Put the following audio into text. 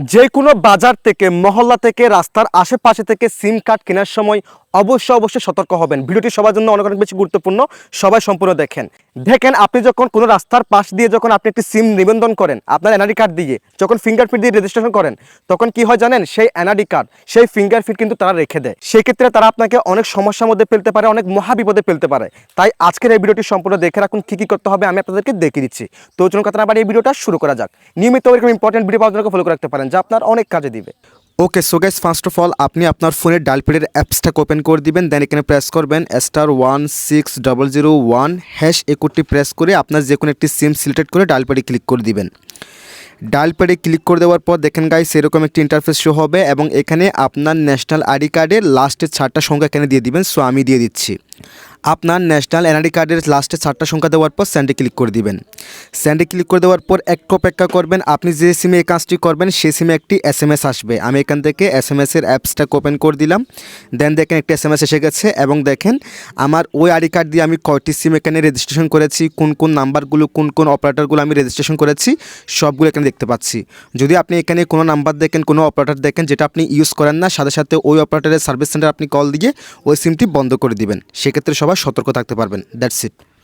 যে কোনো বাজার থেকে, মহল্লা থেকে, রাস্তার আশেপাশে থেকে সিম কার্ড কেনার সময় অবশ্যই সতর্ক হবেন। ভিডিওটি সবার জন্য অনেক বেশি গুরুত্বপূর্ণ, সবাই সম্পূর্ণ দেখেন। আপনি যখন কোনো রাস্তার পাশ দিয়ে যখন আপনি একটি সিম নিবন্ধন করেন আপনার এনআইডি কার্ড দিয়ে, যখন ফিঙ্গারপ্রিন্ট দিয়ে রেজিস্ট্রেশন করেন, তখন কি হয় জানেন, সেই এনআইডি কার্ড, সেই ফিঙ্গারপ্রিন্ট কিন্তু তারা রেখে দেয়। সেক্ষেত্রে তারা আপনাকে অনেক সমস্যার মধ্যে ফেলতে পারে, অনেক মহাবিপদে ফেলতে পারে। তাই আজকের এই ভিডিওটি সম্পূর্ণ দেখে রাখুন, কী করতে হবে আমি আপনাদেরকে দেখিয়ে দিচ্ছি। তো চলুন কথা না বাড়িয়ে এই ভিডিওটা শুরু করা যাক। নিয়মিত এরকম ইম্পর্টেন্ট ভিডিও পাওয়ার জন্য ফলো করে রাখতে পারেন, যা আপনার অনেক কাজে দিবে। Okay, so guys, first of all আপনি আপনার ফোনের ডায়াল প্যাডের অ্যাপসটাকে ওপেন করে দিবেন। দেন এখানে প্রেস করবেন *16001# এই কোডটি প্রেস করে আপনার যে কোনো একটি সিম সিলেক্ট করে ডায়াল প্যাডে ক্লিক করে দিবেন। ডায়াল প্যাডে ক্লিক করে দেওয়ার পর দেখেন গাইস এরকম একটি ইন্টারফেস শো হবে এবং এখানে আপনার ন্যাশনাল আইডি কার্ডের লাস্টের 4টা সংখ্যা এখানে দিয়ে দিবেন। সো আমি দিয়ে দিচ্ছি। আপনার ন্যাশনাল এনআইডি কার্ডের লাস্টে 4টা সংখ্যা দেওয়ার পর সেন্ডে ক্লিক করে দিবেন। সেন্ডে ক্লিক করে দেওয়ার পর একটু অপেক্ষা করবেন। আপনি যে সিমে এই কাজটি করবেন সেই সিমে একটি SMS আসবে। আমি এখান থেকে SMS-এর অ্যাপসটাকে ওপেন করে দিলাম। দেন দেখেন একটি SMS এসে গেছে এবং দেখেন আমার ওই আইডি কার্ড দিয়ে আমি কয়টি সিম এখানে রেজিস্ট্রেশন করেছি, কোন নাম্বারগুলো, কোন অপারেটরগুলো আমি রেজিস্ট্রেশন করেছি, সবগুলো এখানে দেখতে পাচ্ছি। যদি আপনি এখানে কোনো নাম্বার দেখেন, কোনো অপারেটর দেখেন যেটা আপনি ইউজ করেন না, সাথে সাথে ওই অপারেটরের সার্ভিস সেন্টার আপনি কল দিয়ে ওই সিমটি বন্ধ করে দিবেন। সেক্ষেত্রে সবাই সতর্ক থাকতে পারবেন। That's it.